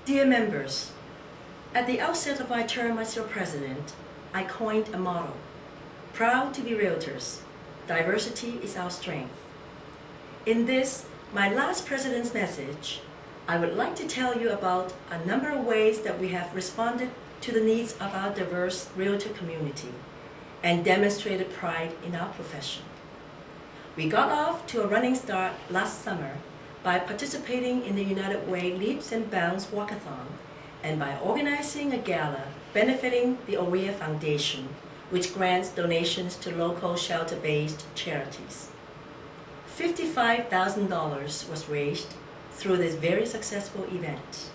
Dear members, at the outset of my term as your president, I coined a motto: proud to be realtors, diversity is our strength. In this, my last president's message, I would like to tell you about a number of ways that we have responded to the needs of our diverse realtor community and demonstrated pride in our profession. We got off to a running start last summer by participating in the United Way Leaps and Bounds Walkathon and by organizing a gala benefiting the OREA Foundation, which grants donations to local shelter-based charities. $55,000 was raised through this very successful event.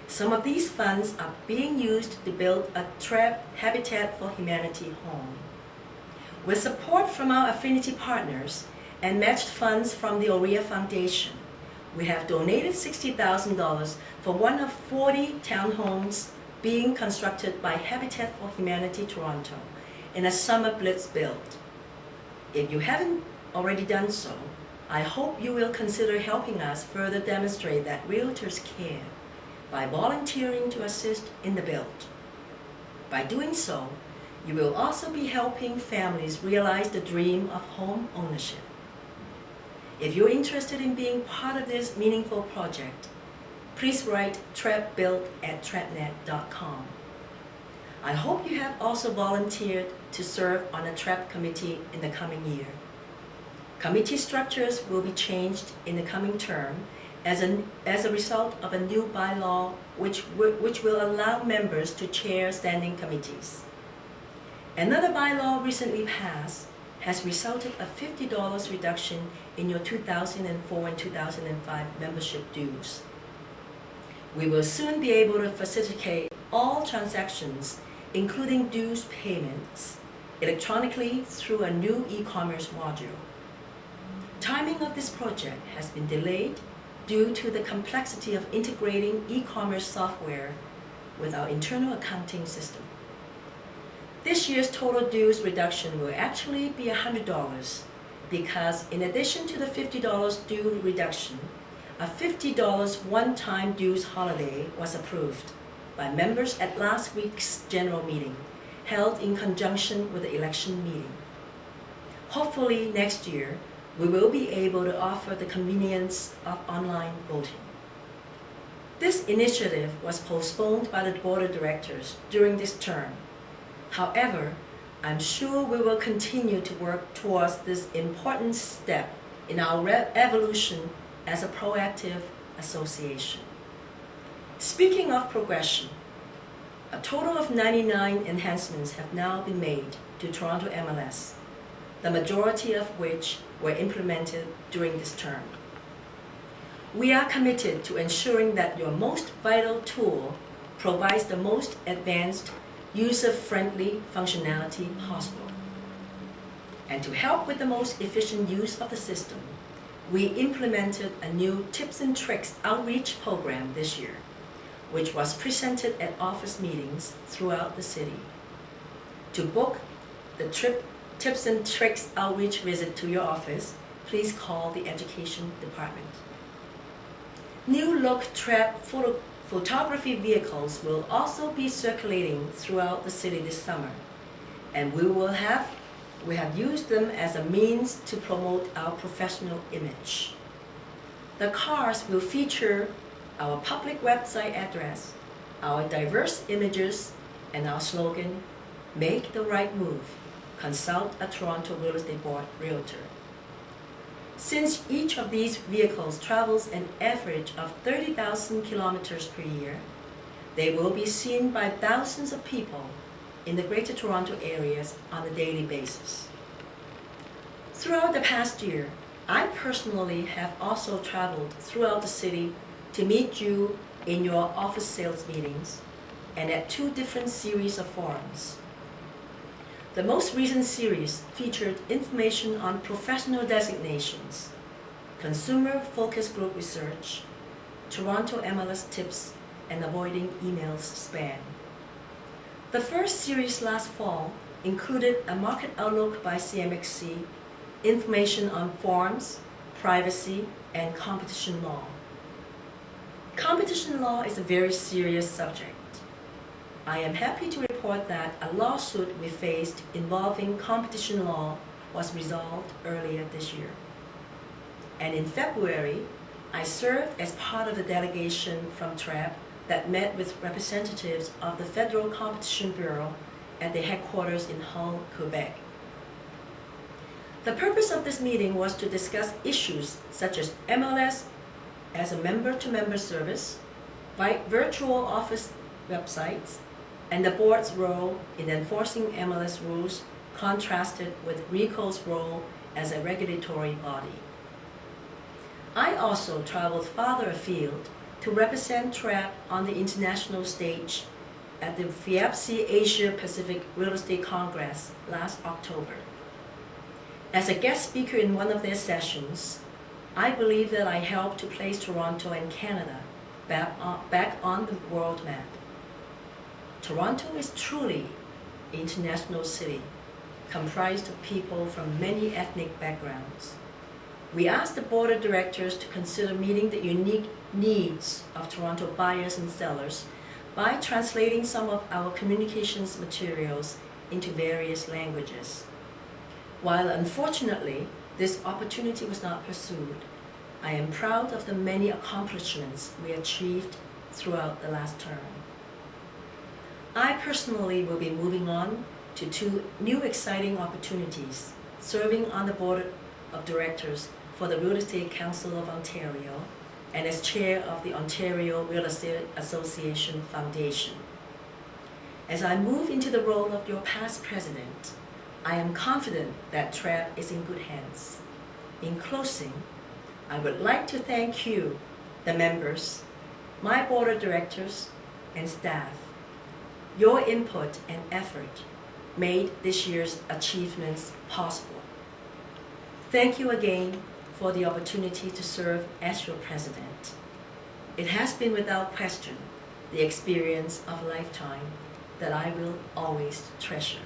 Some of these funds are being used to build a Treb Habitat for Humanity home. With support from our affinity partners and matched funds from the OREA Foundation, we have donated $60,000 for one of 40 townhomes being constructed by Habitat for Humanity Toronto in a summer blitz build. If you haven't already done so, I hope you will consider helping us further demonstrate that realtors care by volunteering to assist in the build. By doing so, you will also be helping families realize the dream of home ownership. If you're interested in being part of this meaningful project, please write trebbuild@trebnet.com. I hope you have also volunteered to serve on a Treb committee in the coming year. Committee structures will be changed in the coming term as a result of a new bylaw which will allow members to chair standing committees. Another bylaw recently passed has resulted in a $50 reduction in your 2004 and 2005 membership dues. We will soon be able to facilitate all transactions, including dues payments, electronically through a new e-commerce module. Timing of this project has been delayed due to the complexity of integrating e-commerce software with our internal accounting system. This year's total dues reduction will actually be $100 because in addition to the $50 due reduction, a $50 one-time dues holiday was approved by members at last week's general meeting, held in conjunction with the election meeting. Hopefully next year, we will be able to offer the convenience of online voting. This initiative was postponed by the Board of Directors during this term. However, I'm sure we will continue to work towards this important step in our evolution as a proactive association. Speaking of progression, a total of 99 enhancements have now been made to Toronto MLS, the majority of which were implemented during this term. We are committed to ensuring that your most vital tool provides the most advanced, user-friendly functionality possible. And to help with the most efficient use of the system, we implemented a new tips and tricks outreach program this year, which was presented at office meetings throughout the city. To book the tips and tricks outreach visit to your office, please call the education department. New look Treb photography vehicles will also be circulating throughout the city this summer, and we have used them as a means to promote our professional image. The cars will feature our public website address, our diverse images, and our slogan, "Make the right move. Consult a Toronto Real Estate Board Realtor." Since each of these vehicles travels an average of 30,000 kilometers per year, they will be seen by thousands of people in the Greater Toronto areas on a daily basis. Throughout the past year, I personally have also traveled throughout the city to meet you in your office sales meetings and at 2 different series of forums. The most recent series featured information on professional designations, consumer focus group research, Toronto MLS tips, and avoiding email spam. The first series last fall included a market outlook by CMXC, information on forms, privacy, and competition law. Competition law is a very serious subject. I am happy to report that a lawsuit we faced involving competition law was resolved earlier this year. And in February, I served as part of the delegation from Treb that met with representatives of the Federal Competition Bureau at their headquarters in Hull, Quebec. The purpose of this meeting was to discuss issues such as MLS as a member-to-member service, virtual office websites, and the board's role in enforcing MLS rules contrasted with RICO's role as a regulatory body. I also traveled farther afield to represent Treb on the international stage at the FIAPSI Asia Pacific Real Estate Congress last October. As a guest speaker in one of their sessions, I believe that I helped to place Toronto and Canada back on the world map. Toronto is truly an international city, comprised of people from many ethnic backgrounds. We asked the board of directors to consider meeting the unique needs of Toronto buyers and sellers by translating some of our communications materials into various languages. While unfortunately this opportunity was not pursued, I am proud of the many accomplishments we achieved throughout the last term. I personally will be moving on to 2 new exciting opportunities, serving on the board of directors for the Real Estate Council of Ontario and as chair of the Ontario Real Estate Association Foundation. As I move into the role of your past president, I am confident that Treb is in good hands. In closing, I would like to thank you, the members, my board of directors, and staff. Your input and effort made this year's achievements possible. Thank you again for the opportunity to serve as your president. It has been without question the experience of a lifetime that I will always treasure.